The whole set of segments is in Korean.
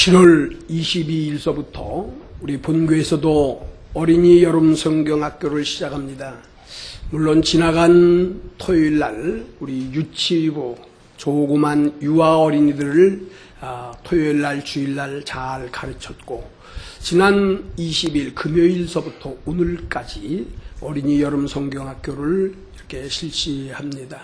7월 22일서부터 우리 본교에서도 어린이 여름 성경학교를 시작합니다. 물론 지나간 토요일날 우리 유치부 조그만 유아 어린이들을 토요일날 주일날 잘 가르쳤고, 지난 20일 금요일서부터 오늘까지 어린이 여름 성경학교를 이렇게 실시합니다.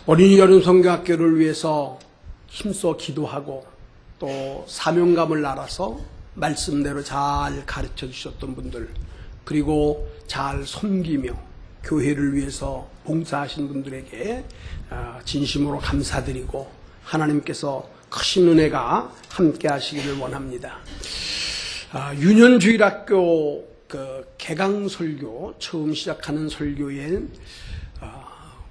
어린이 여름 성경학교를 위해서 힘써 기도하고 또 사명감을 알아서 말씀대로 잘 가르쳐 주셨던 분들, 그리고 잘 섬기며 교회를 위해서 봉사하신 분들에게 진심으로 감사드리고 하나님께서 크신 은혜가 함께 하시기를 원합니다. 유년주일학교 개강 설교 처음 시작하는 설교에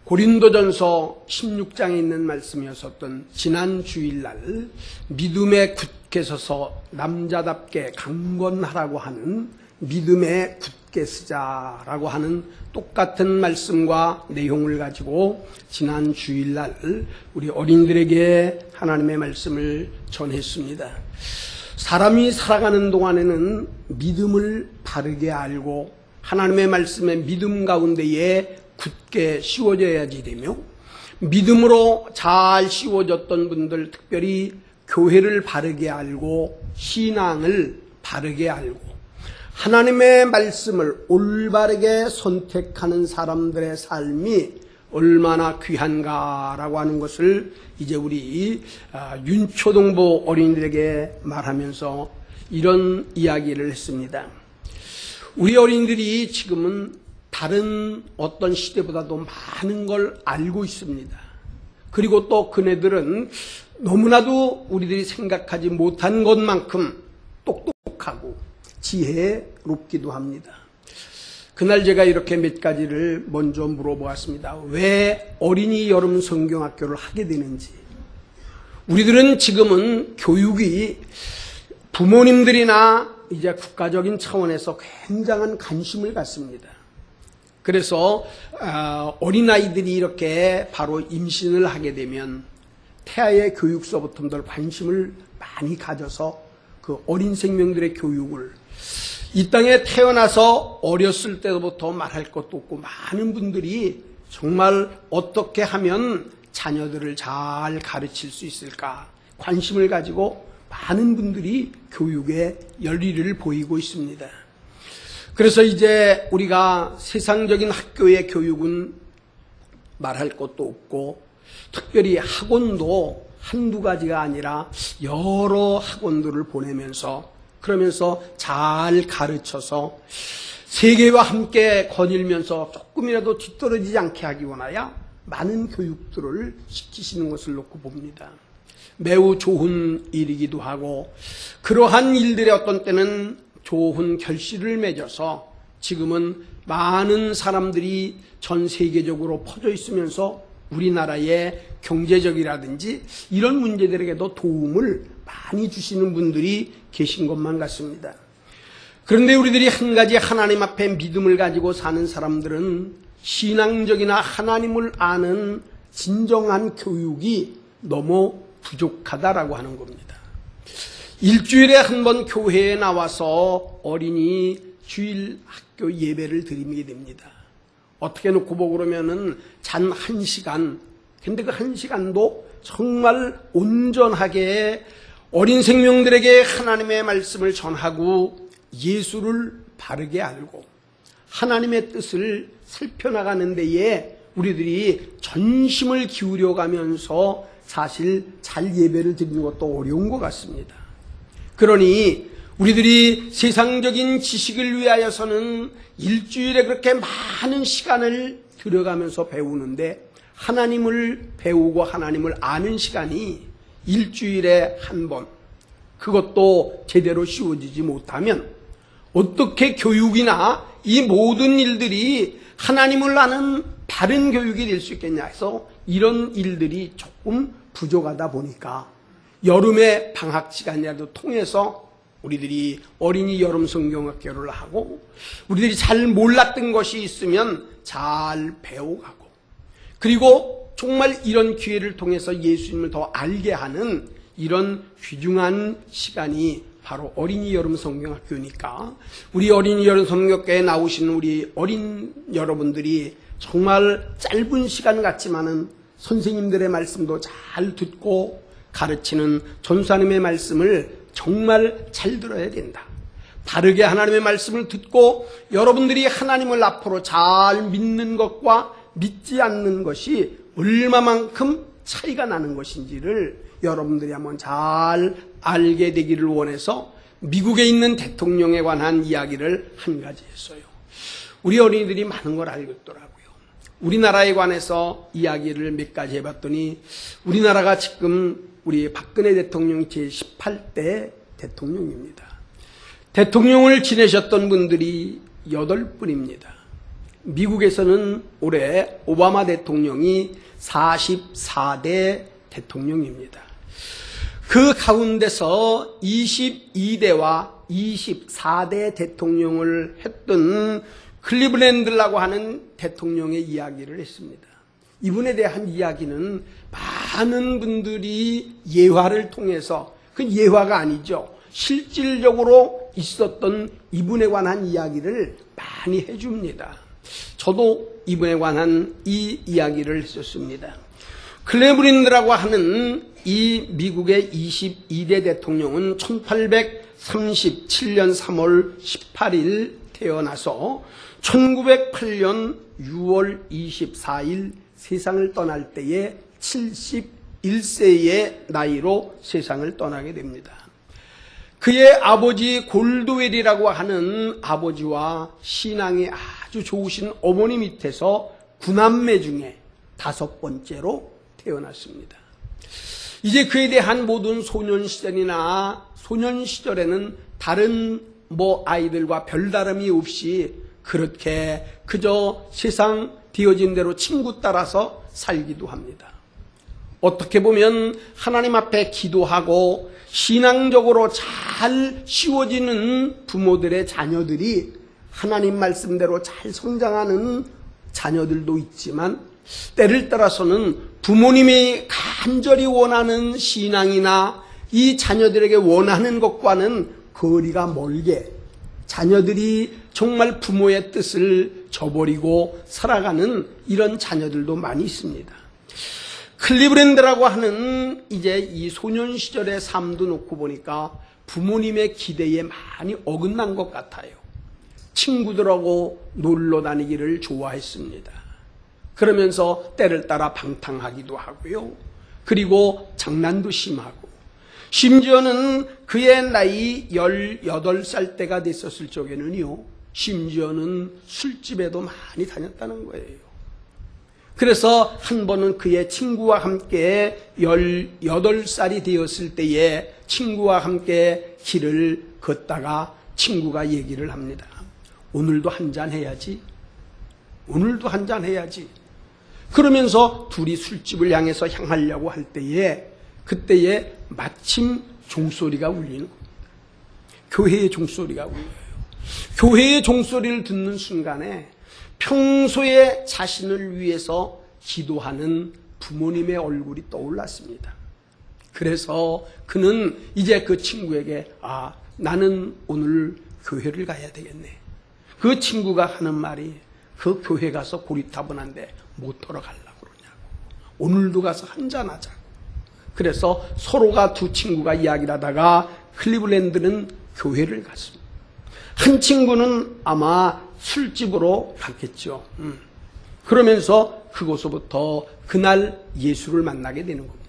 고린도전서 16장에 있는 말씀이었었던 지난 주일날 믿음에 굳게 서서 남자답게 강건하라고 하는 믿음에 굳게 서자라고 하는 똑같은 말씀과 내용을 가지고 지난 주일날 우리 어린이들에게 하나님의 말씀을 전했습니다. 사람이 살아가는 동안에는 믿음을 바르게 알고 하나님의 말씀의 믿음 가운데에 굳게 씌워져야지 되며, 믿음으로 잘 씌워졌던 분들, 특별히 교회를 바르게 알고 신앙을 바르게 알고 하나님의 말씀을 올바르게 선택하는 사람들의 삶이 얼마나 귀한가라고 하는 것을 이제 우리 윤초등부 어린이들에게 말하면서 이런 이야기를 했습니다. 우리 어린이들이 지금은 다른 어떤 시대보다도 많은 걸 알고 있습니다. 그리고 또 그네들은 너무나도 우리들이 생각하지 못한 것만큼 똑똑하고 지혜롭기도 합니다. 그날 제가 이렇게 몇 가지를 먼저 물어보았습니다. 왜 어린이 여름 성경학교를 하게 되는지. 우리들은 지금은 교육이 부모님들이나 이제 국가적인 차원에서 굉장한 관심을 갖습니다. 그래서 어린아이들이 이렇게 바로 임신을 하게 되면 태아의 교육서부터 관심을 많이 가져서 그 어린 생명들의 교육을, 이 땅에 태어나서 어렸을 때부터 말할 것도 없고 많은 분들이 정말 어떻게 하면 자녀들을 잘 가르칠 수 있을까 관심을 가지고 많은 분들이 교육에 열의를 보이고 있습니다. 그래서 이제 우리가 세상적인 학교의 교육은 말할 것도 없고, 특별히 학원도 한두 가지가 아니라 여러 학원들을 보내면서 그러면서 잘 가르쳐서 세계와 함께 거닐면서 조금이라도 뒤떨어지지 않게 하기 원하여 많은 교육들을 시키시는 것을 놓고 봅니다. 매우 좋은 일이기도 하고, 그러한 일들의 어떤 때는 좋은 결실을 맺어서 지금은 많은 사람들이 전 세계적으로 퍼져 있으면서 우리나라의 경제적이라든지 이런 문제들에게도 도움을 많이 주시는 분들이 계신 것만 같습니다. 그런데 우리들이 한 가지 하나님 앞에 믿음을 가지고 사는 사람들은 신앙적이나 하나님을 아는 진정한 교육이 너무 부족하다라고 하는 겁니다. 일주일에 한 번 교회에 나와서 어린이 주일 학교 예배를 드리게 됩니다. 어떻게 놓고 보고 그러면은 잔 1시간, 근데 그 1시간도 정말 온전하게 어린 생명들에게 하나님의 말씀을 전하고 예수를 바르게 알고 하나님의 뜻을 살펴나가는 데에 우리들이 전심을 기울여 가면서 사실 잘 예배를 드리는 것도 어려운 것 같습니다. 그러니 우리들이 세상적인 지식을 위하여서는 일주일에 그렇게 많은 시간을 들여가면서 배우는데, 하나님을 배우고 하나님을 아는 시간이 일주일에 한 번, 그것도 제대로 씌워지지 못하면 어떻게 교육이나 이 모든 일들이 하나님을 아는 바른 교육이 될 수 있겠냐 해서 이런 일들이 조금 부족하다 보니까 여름에 방학 시간이라도 통해서 우리들이 어린이 여름 성경학교를 하고, 우리들이 잘 몰랐던 것이 있으면 잘 배워가고, 그리고 정말 이런 기회를 통해서 예수님을 더 알게 하는 이런 귀중한 시간이 바로 어린이 여름 성경학교니까 우리 어린이 여름 성경학교에 나오신 우리 어린 여러분들이 정말 짧은 시간 같지만은 선생님들의 말씀도 잘 듣고 가르치는 전사님의 말씀을 정말 잘 들어야 된다. 바르게 하나님의 말씀을 듣고 여러분들이 하나님을 앞으로 잘 믿는 것과 믿지 않는 것이 얼마만큼 차이가 나는 것인지를 여러분들이 한번 잘 알게 되기를 원해서 미국에 있는 대통령에 관한 이야기를 한 가지 했어요. 우리 어린이들이 많은 걸 알고 있더라고요. 우리나라에 관해서 이야기를 몇 가지 해봤더니 우리나라가 지금 우리 박근혜 대통령 제18대 대통령입니다. 대통령을 지내셨던 분들이 8분입니다. 미국에서는 올해 오바마 대통령이 44대 대통령입니다. 그 가운데서 22대와 24대 대통령을 했던 클리블랜드라고 하는 대통령의 이야기를 했습니다. 이분에 대한 이야기는 많은 분들이 예화를 통해서, 그 예화가 아니죠, 실질적으로 있었던 이분에 관한 이야기를 많이 해줍니다. 저도 이분에 관한 이 이야기를 했었습니다. 클리블랜드라고 하는 이 미국의 22대 대통령은 1837년 3월 18일 태어나서 1908년 6월 24일 세상을 떠날 때에 71세의 나이로 세상을 떠나게 됩니다. 그의 아버지 골드웰이라고 하는 아버지와 신앙이 아주 좋으신 어머니 밑에서 9남매 중에 5번째로 태어났습니다. 이제 그에 대한 모든 소년 시절에는 다른 아이들과 별다름이 없이 그렇게 그저 세상 되어진 대로 친구 따라서 살기도 합니다. 어떻게 보면 하나님 앞에 기도하고 신앙적으로 잘 씌워지는 부모들의 자녀들이 하나님 말씀대로 잘 성장하는 자녀들도 있지만, 때를 따라서는 부모님이 간절히 원하는 신앙이나 이 자녀들에게 원하는 것과는 거리가 멀게 자녀들이 정말 부모의 뜻을 저버리고 살아가는 이런 자녀들도 많이 있습니다. 클리블랜드라고 하는 이제 이 소년 시절의 삶도 놓고 보니까 부모님의 기대에 많이 어긋난 것 같아요. 친구들하고 놀러 다니기를 좋아했습니다. 그러면서 때를 따라 방탕하기도 하고요. 그리고 장난도 심하고, 심지어는 그의 나이 18살 때가 됐었을 적에는요, 심지어는 술집에도 많이 다녔다는 거예요. 그래서 한 번은 그의 친구와 함께 18살이 되었을 때에 친구와 함께 길을 걷다가 친구가 얘기를 합니다. 오늘도 한잔 해야지. 오늘도 한잔 해야지. 그러면서 둘이 술집을 향해서 향하려고 할 때에 그때에 마침 종소리가 울리는 겁니다. 교회의 종소리가 울려요. 교회의 종소리를 듣는 순간에 평소에 자신을 위해서 기도하는 부모님의 얼굴이 떠올랐습니다. 그래서 그는 이제 그 친구에게 나는 오늘 교회를 가야 되겠네. 그 친구가 하는 말이, 그 교회 가서 고리타분한데 못 들어가려고 그러냐고. 오늘도 가서 한잔하자고. 그래서 서로가 두 친구가 이야기를 하다가 클리블랜드는 교회를 갔습니다. 한 친구는 아마 술집으로 갔겠죠. 그러면서 그곳서부터 그날 예수를 만나게 되는 겁니다.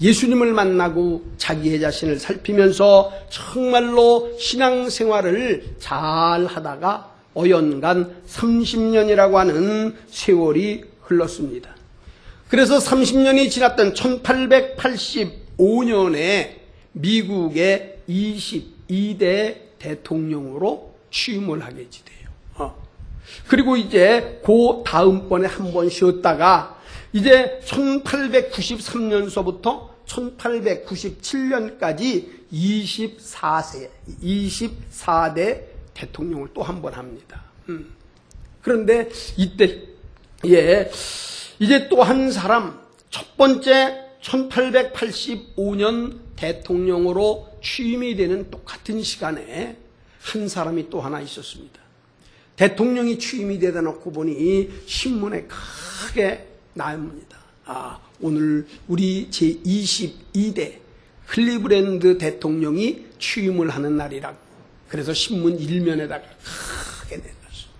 예수님을 만나고 자기의 자신을 살피면서 정말로 신앙생활을 잘 하다가 어연간 30년이라고 하는 세월이 흘렀습니다. 그래서 30년이 지났던 1885년에 미국의 22대 대통령으로 취임을 하게 돼요. 그리고 이제 그 다음번에 한 번 쉬었다가 이제 1893년서부터 1897년까지 24대 대통령을 또 한 번 합니다. 그런데 이때 이제 또 한 사람, 첫 번째 1885년 대통령으로 취임이 되는 똑같은 시간에 한 사람이 또 하나 있었습니다. 대통령이 취임이 되다 놓고 보니 신문에 크게 나옵니다. 오늘 우리 제22대 클리브랜드 대통령이 취임을 하는 날이라고. 그래서 신문 일면에다가 크게 내놨어요.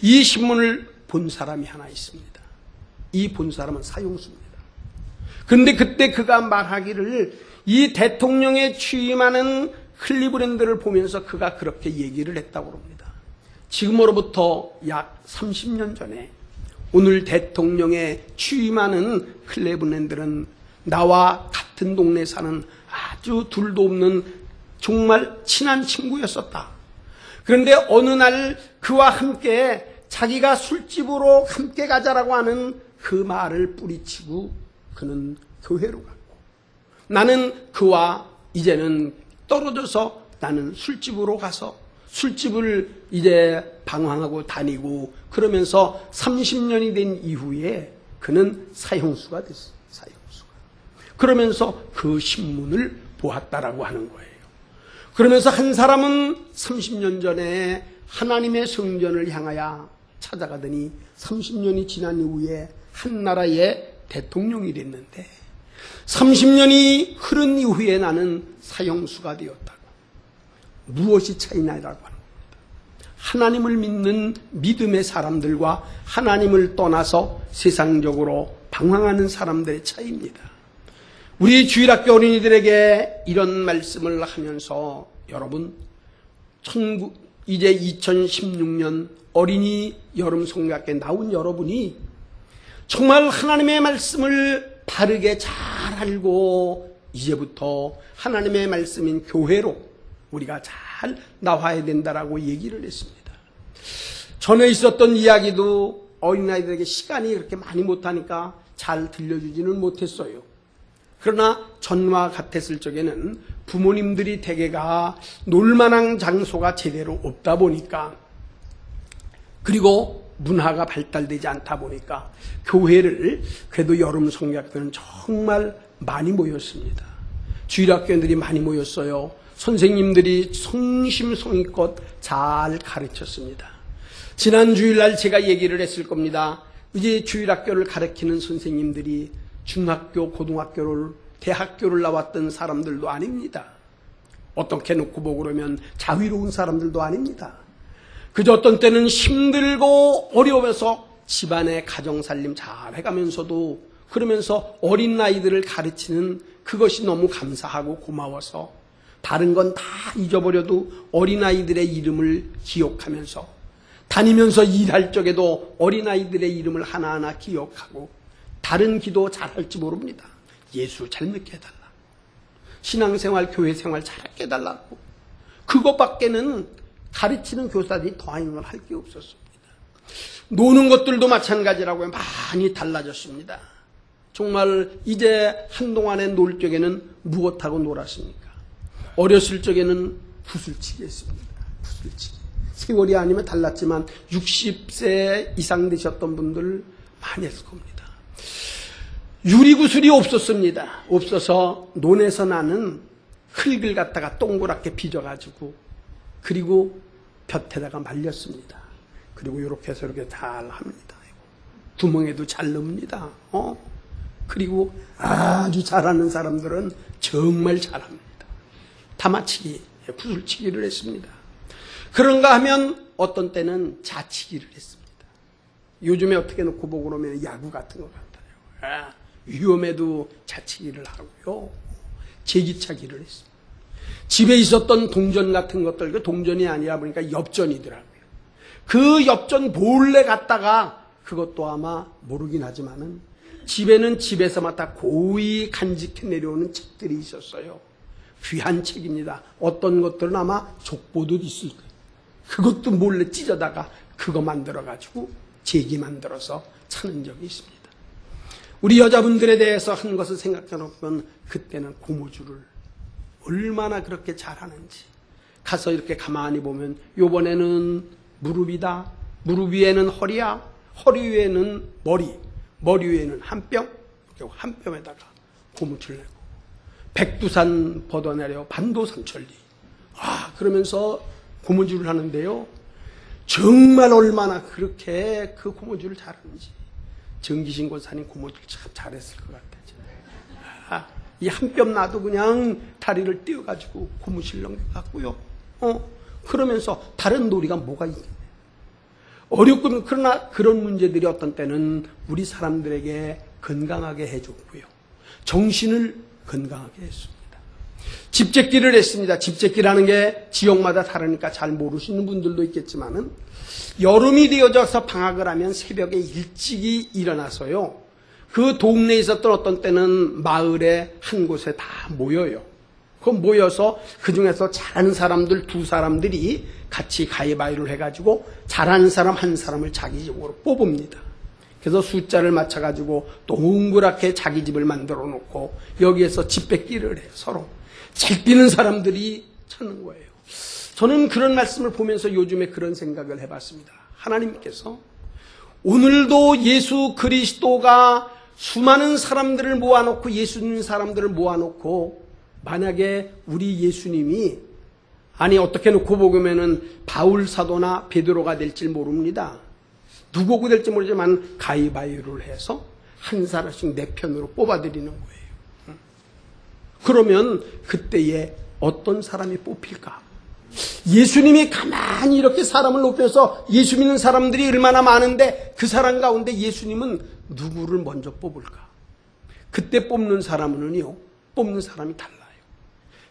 이 신문을 본 사람이 하나 있습니다. 이 본 사람은 사형수입니다. 그런데 그때 그가 말하기를 이 대통령에 취임하는 클리브랜드를 보면서 그가 그렇게 얘기를 했다고 합니다. 지금으로부터 약 30년 전에 오늘 대통령에 취임하는 클리브랜드는 나와 같은 동네에 사는 아주 둘도 없는 정말 친한 친구였었다. 그런데 어느 날 그와 함께 자기가 술집으로 함께 가자라고 하는 그 말을 뿌리치고 그는 교회로 갔고, 나는 그와 이제는 떨어져서 나는 술집으로 가서 술집을 이제 방황하고 다니고 그러면서 30년이 된 이후에 그는 사형수가 됐어요. 사형수가. 그러면서 그 신문을 보았다라고 하는 거예요. 그러면서 한 사람은 30년 전에 하나님의 성전을 향하여 찾아가더니 30년이 지난 이후에 한 나라의 대통령이 됐는데 30년이 흐른 이후에 나는 사형수가 되었다고. 무엇이 차이나라고 하는 겁니다. 하나님을 믿는 믿음의 사람들과 하나님을 떠나서 세상적으로 방황하는 사람들의 차이입니다. 우리 주일학교 어린이들에게 이런 말씀을 하면서 여러분, 이제 2016년 어린이 여름 성경학교에 나온 여러분이 정말 하나님의 말씀을 바르게 잘 알고 이제부터 하나님의 말씀인 교회로 우리가 잘 나와야 된다라고 얘기를 했습니다. 전에 있었던 이야기도 어린아이들에게 시간이 그렇게 많이 못하니까 잘 들려주지는 못했어요. 그러나 전과 같았을 적에는 부모님들이 대개가 놀만한 장소가 제대로 없다 보니까, 그리고 문화가 발달되지 않다 보니까 교회를 그래도 여름 성경학교는 정말 많이 모였습니다. 주일학교들이 많이 모였어요. 선생님들이 성심성의껏 잘 가르쳤습니다. 지난 주일날 제가 얘기를 했을 겁니다. 이제 주일학교를 가르치는 선생님들이 중학교, 고등학교를, 대학교를 나왔던 사람들도 아닙니다. 어떻게 놓고 보고 그러면 자유로운 사람들도 아닙니다. 그저 어떤 때는 힘들고 어려워서 집안의 가정살림 잘 해가면서도 그러면서 어린 아이들을 가르치는 그것이 너무 감사하고 고마워서 다른 건 다 잊어버려도 어린아이들의 이름을 기억하면서 다니면서 일할 적에도 어린아이들의 이름을 하나하나 기억하고 다른 기도 잘할지 모릅니다. 예수 잘 믿게 해달라. 신앙생활, 교회생활 잘하게 해달라고. 그것밖에는 가르치는 교사들이 더 이상 할 게 없었습니다. 노는 것들도 마찬가지라고요. 많이 달라졌습니다. 정말 이제 한동안에 놀 적에는 무엇하고 놀았습니까? 어렸을 적에는 구슬치기 했습니다. 구슬치기. 세월이 아니면 달랐지만 60세 이상 되셨던 분들 많이 했을 겁니다. 유리구슬이 없었습니다. 없어서 논에서 나는 흙을 갖다가 동그랗게 빚어가지고 그리고 볕에다가 말렸습니다. 그리고 이렇게 해서 이렇게 잘 합니다. 구멍에도 잘 넣습니다. 그리고 아주 잘하는 사람들은 정말 잘합니다. 다마치기, 구슬치기를 했습니다. 그런가 하면 어떤 때는 자치기를 했습니다. 요즘에 어떻게 놓고 보고 그러면 야구 같은 것 같아요. 위험해도 자치기를 하고요. 제기차기를 했습니다. 집에 있었던 동전 같은 것들, 그 동전이 아니라 보니까 엽전이더라고요. 그 엽전 몰래 갖다가 그것도 아마 모르긴 하지만은 집에는 집에서마다 고이 간직해 내려오는 책들이 있었어요. 귀한 책입니다. 어떤 것들은 아마 족보도 있을 거예요. 그것도 몰래 찢어다가 그거 만들어가지고 제기 만들어서 차는 적이 있습니다. 우리 여자분들에 대해서 한 것을 생각해보면 그때는 고무줄을 얼마나 그렇게 잘하는지 가서 이렇게 가만히 보면 요번에는 무릎이다. 무릎 위에는 허리야. 허리 위에는 머리. 머리 위에는 한 뼘. 한 뼘에다가 고무줄 내고 백두산 벗어내려 반도상천리 그러면서 고무줄을 하는데요. 정말 얼마나 그렇게 그 고무줄을 잘하는지. 정기신 권사님 고무줄 참 잘했을 것 같아요. 이 한 뼘 나도 그냥 다리를 띄워가지고 고무실 넘겨갔고요. 그러면서 다른 놀이가 뭐가 있겠네. 어렵군. 그러나 그런 문제들이 어떤 때는 우리 사람들에게 건강하게 해줬고요. 정신을 건강하게 했습니다. 집제끼를 했습니다. 집제끼라는 게 지역마다 다르니까 잘 모르시는 분들도 있겠지만은 여름이 되어져서 방학을 하면 새벽에 일찍이 일어나서요. 그 동네에 있었던 어떤 때는 마을의 한 곳에 다 모여요. 그 모여서 그 중에서 잘하는 사람들 두 사람들이 같이 가위바위보를 해가지고 잘하는 사람 한 사람을 자기 집으로 뽑습니다. 그래서 숫자를 맞춰가지고 동그랗게 자기 집을 만들어 놓고 여기에서 집 뺏기를 해요. 서로. 잘 뛰는 사람들이 찾는 거예요. 저는 그런 말씀을 보면서 요즘에 그런 생각을 해봤습니다. 하나님께서 오늘도 예수 그리스도가 수많은 사람들을 모아놓고 예수 믿는 사람들을 모아놓고 만약에 우리 예수님이 어떻게 놓고 보면은 바울 사도나 베드로가 될지 모릅니다. 누구고 될지 모르지만 가위바위보를 해서 한 사람씩 내 편으로 뽑아드리는 거예요. 그러면 그때에 어떤 사람이 뽑힐까? 예수님이 가만히 이렇게 사람을 높여서 예수 믿는 사람들이 얼마나 많은데 그 사람 가운데 예수님은 누구를 먼저 뽑을까? 그때 뽑는 사람은요, 뽑는 사람이 달라요.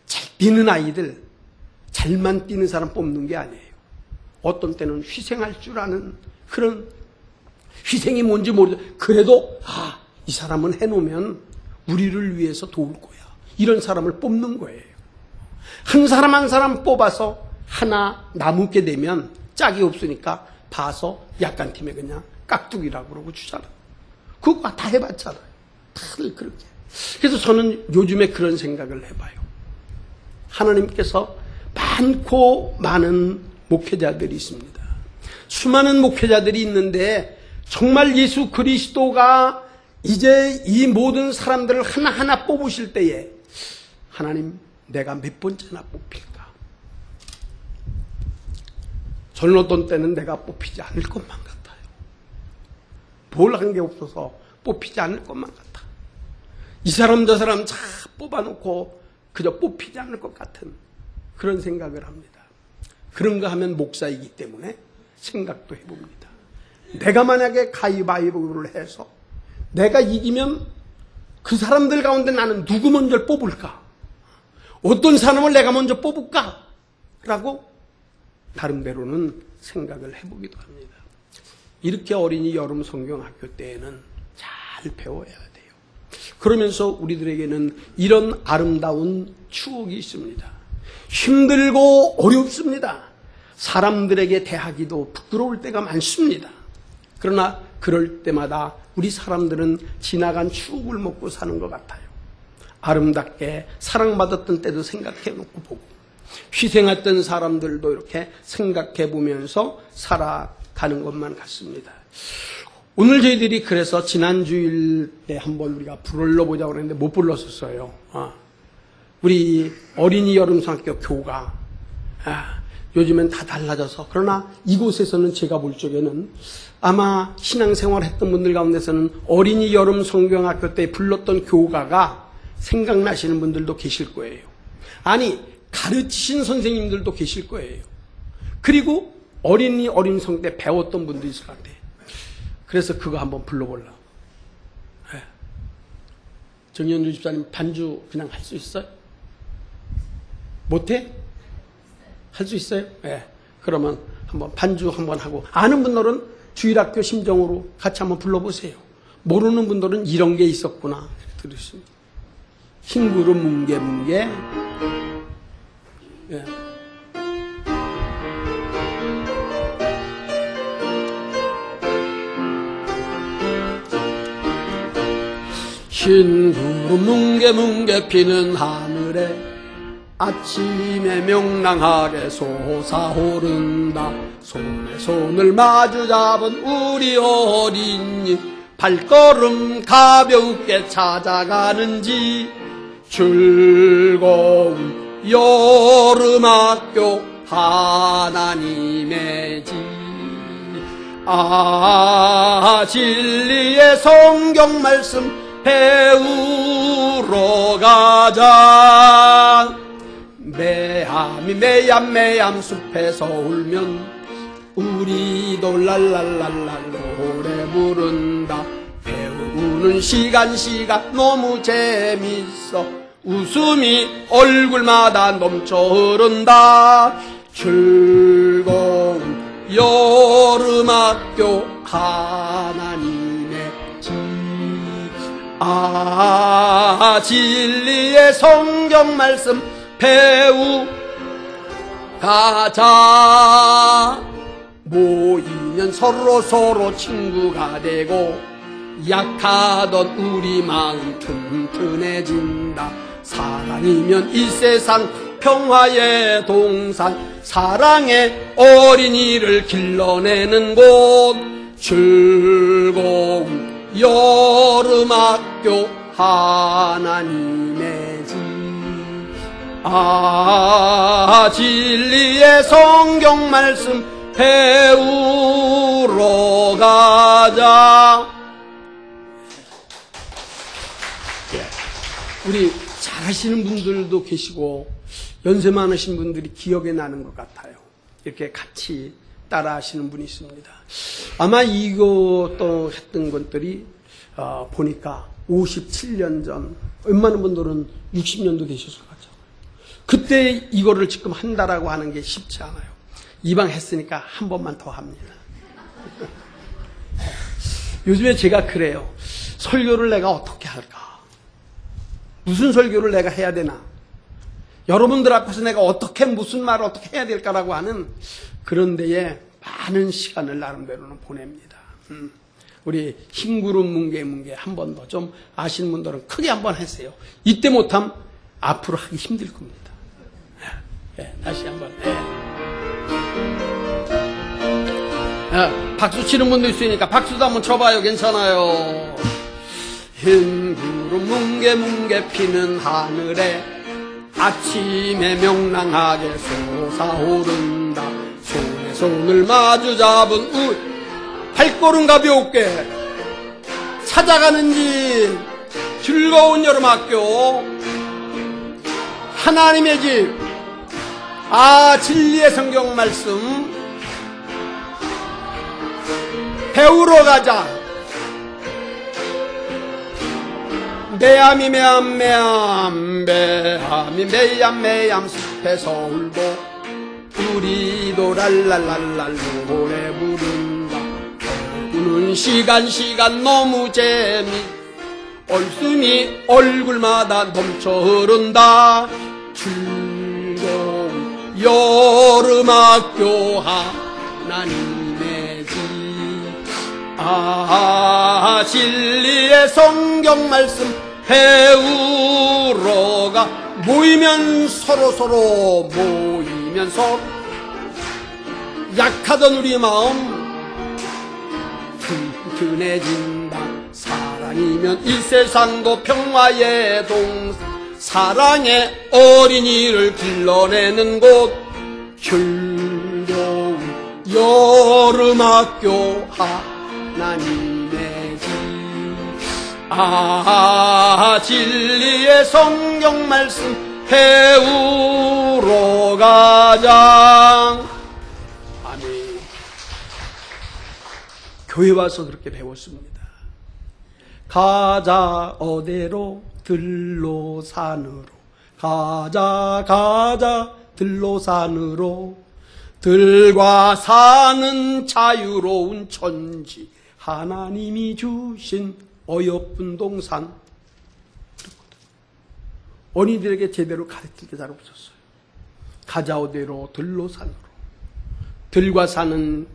잘 뛰는 아이들, 잘만 뛰는 사람 뽑는 게 아니에요. 어떤 때는 희생할 줄 아는 그런 희생이 뭔지 모르죠. 그래도 이 사람은 해놓으면 우리를 위해서 도울 거야. 이런 사람을 뽑는 거예요. 한 사람 한 사람 뽑아서 하나 남게 되면 짝이 없으니까 봐서 약간 팀에 그냥 깍두기라고 그러고 주잖아. 그거 다 해봤잖아요. 다들 그렇게. 그래서 저는 요즘에 그런 생각을 해봐요. 하나님께서 많고 많은 목회자들이 있습니다. 수많은 목회자들이 있는데 정말 예수 그리스도가 이제 이 모든 사람들을 하나하나 뽑으실 때에 하나님 내가 몇 번째나 뽑힐까? 저는 어떤 때는 내가 뽑히지 않을 것만 같아요. 뭘 한 게 없어서 뽑히지 않을 것만 같아. 이 사람 저 사람 다 뽑아놓고 그저 뽑히지 않을 것 같은 그런 생각을 합니다. 그런가 하면 목사이기 때문에 생각도 해봅니다. 내가 만약에 가위바위보를 해서 내가 이기면 그 사람들 가운데 나는 누구 먼저 뽑을까? 어떤 사람을 내가 먼저 뽑을까? 라고 나름대로는 생각을 해보기도 합니다. 이렇게 어린이 여름 성경학교 때에는 잘 배워야 돼요. 그러면서 우리들에게는 이런 아름다운 추억이 있습니다. 힘들고 어렵습니다. 사람들에게 대하기도 부끄러울 때가 많습니다. 그러나 그럴 때마다 우리 사람들은 지나간 추억을 먹고 사는 것 같아요. 아름답게 사랑받았던 때도 생각해놓고 보고 희생했던 사람들도 이렇게 생각해 보면서 살아가는 것만 같습니다. 오늘 저희들이 그래서 지난 주일에 한번 우리가 불러보자고 그랬는데 못 불렀었어요. 우리 어린이 여름성학교 교가 요즘엔 다 달라져서 그러나 이곳에서는 제가 볼 적에는 아마 신앙생활 했던 분들 가운데서는 어린이 여름 성경학교 때 불렀던 교가가 생각나시는 분들도 계실 거예요. 아니 가르치신 선생님들도 계실 거예요. 그리고 어린이 어린성 때 배웠던 분도 있을 것 같아요. 그래서 그거 한번 불러보려고. 정현주 집사님 반주 그냥 할 수 있어요? 못해? 할 수 있어요? 그러면 한번 반주 한번 하고 아는 분들은 주일학교 심정으로 같이 한번 불러보세요. 모르는 분들은 이런 게 있었구나 들으십니다. 흰구름 뭉게뭉게 흰구름 뭉게뭉게 피는 하늘에 아침에 명랑하게 솟아오른다. 손에 손을 마주 잡은 우리 어린이 발걸음 가볍게 찾아가는지 즐거운 여름학교 하나님의 집. 진리의 성경 말씀 배우러 가자. 매암이 매암 숲에서 울면 우리도 랄랄랄라 노래 부른다. 배우는 시간 너무 재밌어. 웃음이 얼굴마다 넘쳐 흐른다. 즐거운 여름학교 하나님의 집. 진리의 성경 말씀 배우 가자. 모이면 서로 친구가 되고 약하던 우리 마음 튼튼해진다. 사랑이면 이 세상 평화의 동산. 사랑의 어린이를 길러내는 곳. 즐거운 여름학교 하나님의 집. 진리의 성경 말씀 배우러 가자. 우리 잘하시는 분들도 계시고 연세 많으신 분들이 기억에 나는 것 같아요. 이렇게 같이 따라 하시는 분이 있습니다. 아마 이것도 했던 것들이 보니까 57년 전, 웬만한 분들은 60년도 되셨을 것 같아요. 그때 이거를 지금 한다라고 하는 게 쉽지 않아요. 이방 했으니까 한 번만 더 합니다. 요즘에 제가 그래요. 설교를 내가 어떻게 할까? 무슨 설교를 내가 해야 되나? 여러분들 앞에서 내가 무슨 말을 어떻게 해야 될까라고 하는 그런 데에 많은 시간을 나름대로는 보냅니다. 우리 흰구름 뭉게 한 번 더 좀 아시는 분들은 크게 한번 하세요. 이때 못하면 앞으로 하기 힘들 겁니다. 다시 한번. 박수 치는 분도 있으니까 박수도 한번 쳐봐요. 괜찮아요. 흰구름 뭉게 피는 하늘에 아침에 명랑하게 솟아오른다. 손에 손을 마주 잡은 우리 발걸음 가볍게 찾아가는지 즐거운 여름학교 하나님의 집. 진리의 성경 말씀 배우러 가자. 매암이 매암 숲에서 울고 우리도 랄랄랄라 노래 부른다. 우는 시간 너무 재미. 얼숨이 얼굴마다 넘쳐 흐른다. 즐거운 여름학교 하나님의 집. 진리의 성경 말씀 배우러 가. 모이면 서로 약하던 우리 마음 튼튼해진다. 사랑이면 이 세상도 평화의 동산. 사랑의 어린이를 길러내는 곳. 즐거운 여름학교 하나님의 집. 진리의 성경 말씀 배우러 가자. 아멘. 교회 와서 그렇게 배웠습니다. 가자 어디로? 들로 산으로. 가자 들로 산으로. 들과 산은 자유로운 천지. 하나님이 주신 어여쁜 동산. 어린이들에게 제대로 가르칠 게 잘 없었어요. 가자 어디로? 들로 산으로. 들과 산은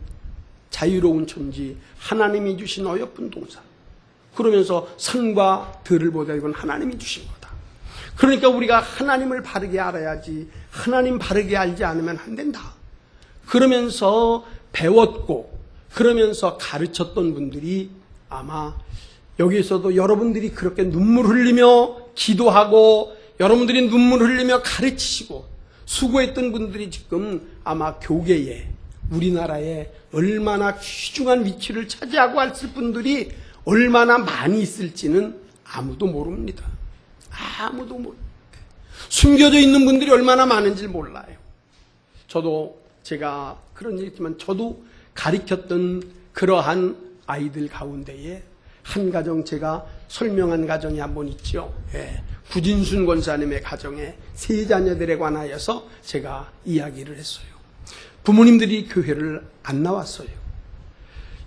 자유로운 천지. 하나님이 주신 어여쁜 동산. 그러면서 산과 들을 보다 이건 하나님이 주신 거다. 그러니까 우리가 하나님을 바르게 알아야지. 하나님 바르게 알지 않으면 안 된다. 그러면서 배웠고 그러면서 가르쳤던 분들이 아마 여기서도 여러분들이 그렇게 눈물 흘리며 기도하고 여러분들이 눈물 흘리며 가르치시고 수고했던 분들이 지금 아마 교계에 우리나라에 얼마나 귀중한 위치를 차지하고 있을 분들이 얼마나 많이 있을지는 아무도 모릅니다. 아무도 모릅니다. 숨겨져 있는 분들이 얼마나 많은지 몰라요. 저도 제가 그런 얘기 했지만 저도 가르쳤던 그러한 아이들 가운데에 한 가정 제가 설명한 가정이 한 번 있죠. 예, 구진순 권사님의 가정에 세 자녀들에 관하여서 제가 이야기를 했어요. 부모님들이 교회를 안 나왔어요.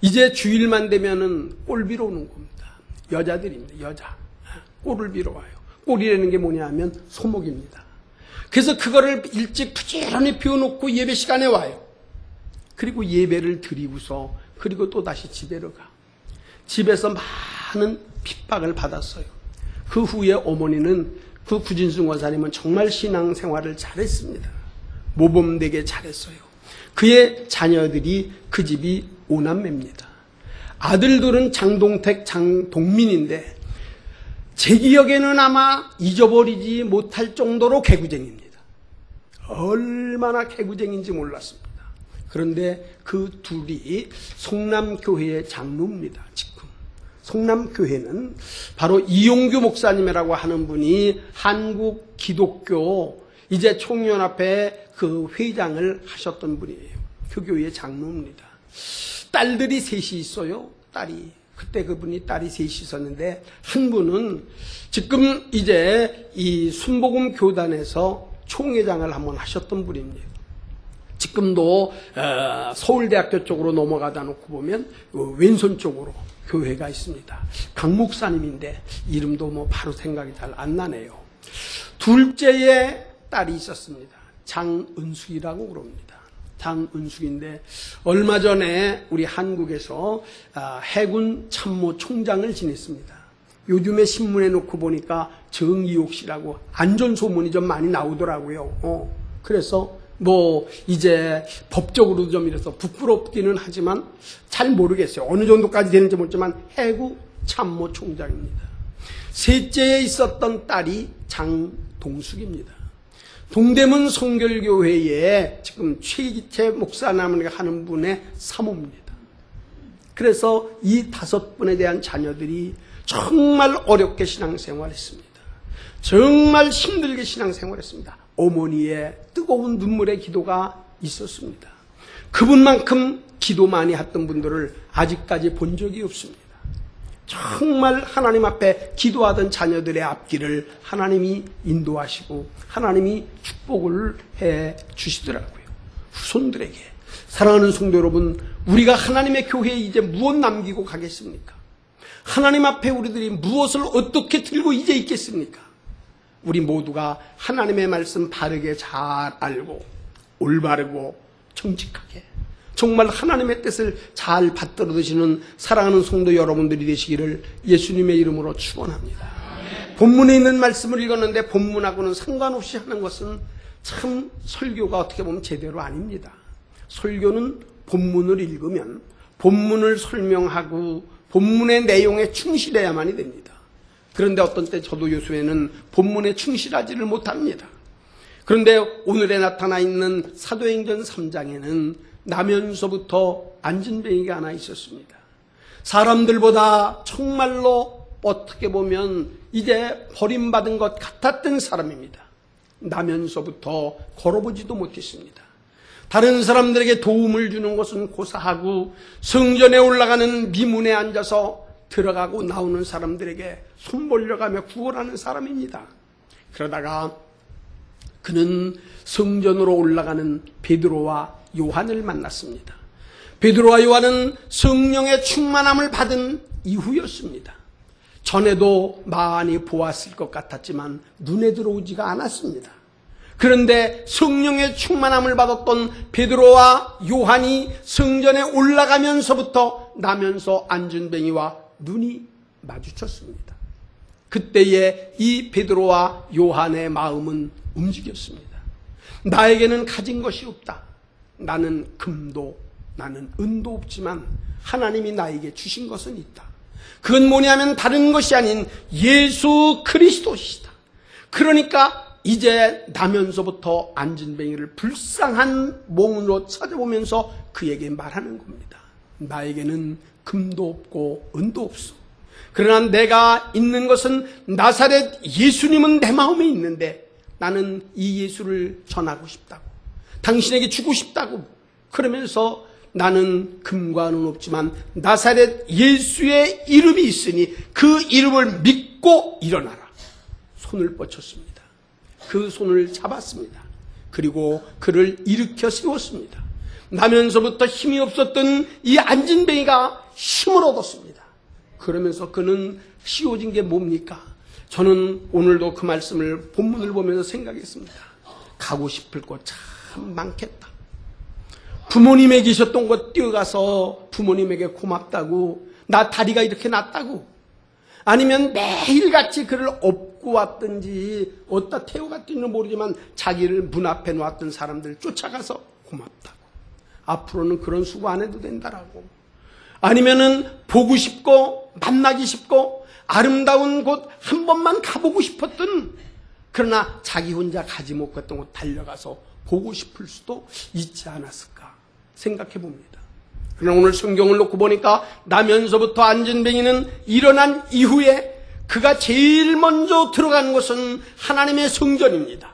이제 주일만 되면은 꼴 비러 오는 겁니다. 여자들입니다. 여자. 꼴을 비러 와요. 꼴이라는 게 뭐냐 하면 소목입니다. 그래서 그거를 일찍 부지런히 피워놓고 예배 시간에 와요. 그리고 예배를 드리고서 그리고 또 다시 집에로 가. 집에서 많은 핍박을 받았어요. 그 후에 어머니는 그 구진순 권사님은 정말 신앙생활을 잘했습니다. 모범되게 잘했어요. 그의 자녀들이 그 집이 5남매입니다. 아들들은 장동택, 장동민인데 제 기억에는 아마 잊어버리지 못할 정도로 개구쟁이입니다. 얼마나 개구쟁이인지 몰랐습니다. 그런데 그 둘이 성남교회의 장로입니다. 지금 성남교회는 바로 이용규 목사님이라고 하는 분이 한국 기독교 이제 총연합회 그 회장을 하셨던 분이에요. 그 교회의 장로입니다. 딸들이 셋이 있어요. 딸이. 그때 그분이 딸이 셋이 있었는데 한 분은 지금 이제 이 순복음 교단에서 총회장을 한번 하셨던 분입니다. 지금도 서울대학교 쪽으로 넘어가다 놓고 보면 왼손 쪽으로 교회가 있습니다. 강 목사님인데 이름도 뭐 바로 생각이 잘 안 나네요. 둘째의 딸이 있었습니다. 장은숙이라고 그럽니다. 장은숙인데 얼마 전에 우리 한국에서 해군 참모 총장을 지냈습니다. 요즘에 신문에 놓고 보니까 정의옥 씨라고 안전 소문이 좀 많이 나오더라고요. 그래서 뭐 이제 법적으로도 좀 이래서 부끄럽기는 하지만 잘 모르겠어요. 어느 정도까지 되는지 모르지만 해군 참모 총장입니다. 셋째에 있었던 딸이 장동숙입니다. 동대문 성결교회에 지금 최기태 목사님을 하는 분의 사모입니다. 그래서 이 5분에 대한 자녀들이 정말 어렵게 신앙생활했습니다. 정말 힘들게 신앙생활했습니다. 어머니의 뜨거운 눈물의 기도가 있었습니다. 그분만큼 기도 많이 했던 분들을 아직까지 본 적이 없습니다. 정말 하나님 앞에 기도하던 자녀들의 앞길을 하나님이 인도하시고 하나님이 축복을 해 주시더라고요. 후손들에게. 사랑하는 성도 여러분, 우리가 하나님의 교회에 이제 무엇 남기고 가겠습니까? 하나님 앞에 우리들이 무엇을 어떻게 들고 이제 있겠습니까? 우리 모두가 하나님의 말씀 바르게 잘 알고 올바르고 정직하게 정말 하나님의 뜻을 잘 받들어 드시는 사랑하는 성도 여러분들이 되시기를 예수님의 이름으로 축원합니다. 본문에 있는 말씀을 읽었는데 본문하고는 상관없이 하는 것은 참 설교가 어떻게 보면 제대로 아닙니다. 설교는 본문을 읽으면 본문을 설명하고 본문의 내용에 충실해야만이 됩니다. 그런데 어떤 때 저도 요즘에는 본문에 충실하지를 못합니다. 그런데 오늘에 나타나 있는 사도행전 3장에는 나면서부터 안진뱅이가 하나 있었습니다. 사람들보다 정말로 어떻게 보면 이제 버림받은 것 같았던 사람입니다. 나면서부터 걸어보지도 못했습니다. 다른 사람들에게 도움을 주는 것은 고사하고 성전에 올라가는 미문에 앉아서 들어가고 나오는 사람들에게 손 벌려가며 구걸하는 사람입니다. 그러다가 그는 성전으로 올라가는 베드로와 요한을 만났습니다. 베드로와 요한은 성령의 충만함을 받은 이후였습니다. 전에도 많이 보았을 것 같았지만 눈에 들어오지가 않았습니다. 그런데 성령의 충만함을 받았던 베드로와 요한이 성전에 올라가면서부터 나면서 안진뱅이와 눈이 마주쳤습니다. 그때에 이 베드로와 요한의 마음은 움직였습니다. 나에게는 가진 것이 없다. 나는 금도 나는 은도 없지만 하나님이 나에게 주신 것은 있다. 그건 뭐냐면 다른 것이 아닌 예수 그리스도시다. 그러니까 이제 나면서부터 안진뱅이를 불쌍한 몸으로 찾아보면서 그에게 말하는 겁니다. 나에게는 금도 없고 은도 없어. 그러나 내가 있는 것은 나사렛 예수님은 내 마음에 있는데 나는 이 예수를 전하고 싶다고, 당신에게 주고 싶다고. 그러면서 나는 금과 은은 없지만 나사렛 예수의 이름이 있으니 그 이름을 믿고 일어나라. 손을 뻗쳤습니다. 그 손을 잡았습니다. 그리고 그를 일으켜 세웠습니다. 나면서부터 힘이 없었던 이 안진뱅이가 힘을 얻었습니다. 그러면서 그는 씌워진 게 뭡니까? 저는 오늘도 그 말씀을 본문을 보면서 생각했습니다. 가고 싶을 곳 참 많겠다. 부모님에 계셨던 곳 뛰어가서 부모님에게 고맙다고, 나 다리가 이렇게 났다고, 아니면 매일같이 그를 업고 왔든지 어디다 태워갔든지는 모르지만 자기를 문 앞에 놓았던 사람들 쫓아가서 고맙다고, 앞으로는 그런 수고 안 해도 된다라고, 아니면은 보고 싶고 만나기 싶고 아름다운 곳 한 번만 가보고 싶었던, 그러나 자기 혼자 가지 못했던 곳 달려가서 보고 싶을 수도 있지 않았을까 생각해 봅니다. 그러나 오늘 성경을 놓고 보니까 나면서부터 안진뱅이는 일어난 이후에 그가 제일 먼저 들어간 곳은 하나님의 성전입니다.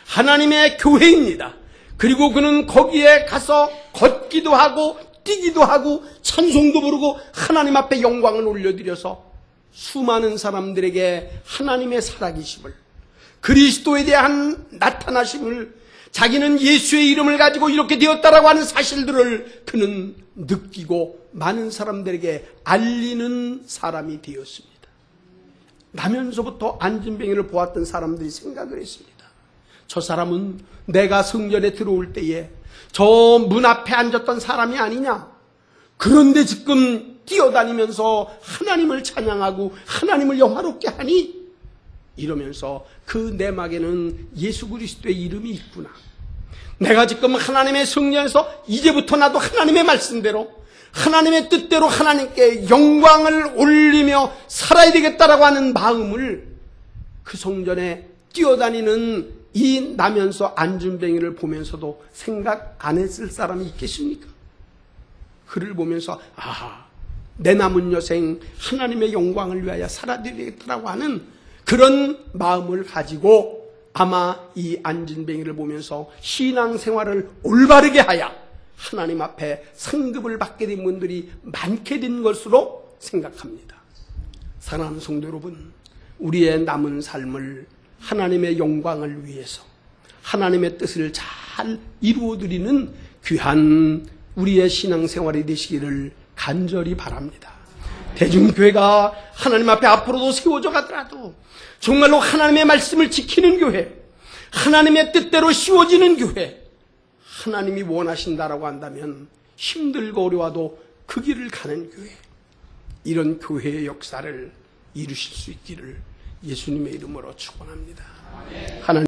하나님의 교회입니다. 그리고 그는 거기에 가서 걷기도 하고 뛰기도 하고 찬송도 부르고 하나님 앞에 영광을 올려드려서 수많은 사람들에게 하나님의 살아계심을, 그리스도에 대한 나타나심을, 자기는 예수의 이름을 가지고 이렇게 되었다라고 하는 사실들을 그는 느끼고 많은 사람들에게 알리는 사람이 되었습니다. 나면서부터 안진뱅이를 보았던 사람들이 생각을 했습니다. 저 사람은 내가 성전에 들어올 때에 저 문 앞에 앉았던 사람이 아니냐? 그런데 지금 뛰어다니면서 하나님을 찬양하고 하나님을 영화롭게 하니? 이러면서 그 내막에는 예수 그리스도의 이름이 있구나. 내가 지금 하나님의 성전에서 이제부터 나도 하나님의 말씀대로, 하나님의 뜻대로 하나님께 영광을 올리며 살아야 되겠다라고 하는 마음을, 그 성전에 뛰어다니는 이 나면서 안진뱅이를 보면서도 생각 안 했을 사람이 있겠습니까? 그를 보면서 내 남은 여생 하나님의 영광을 위하여 살아야 되겠다라고 하는 그런 마음을 가지고 아마 이 안진뱅이를 보면서 신앙생활을 올바르게 하여 하나님 앞에 상급을 받게 된 분들이 많게 된 것으로 생각합니다. 사랑하는 성도 여러분, 우리의 남은 삶을 하나님의 영광을 위해서 하나님의 뜻을 잘 이루어드리는 귀한 우리의 신앙생활이 되시기를 간절히 바랍니다. 대중교회가 하나님 앞에 앞으로도 세워져 가더라도 정말로 하나님의 말씀을 지키는 교회, 하나님의 뜻대로 씌워지는 교회, 하나님이 원하신다라고 한다면 힘들고 어려워도 그 길을 가는 교회, 이런 교회의 역사를 이루실 수 있기를 예수님의 이름으로 축원합니다. 하나님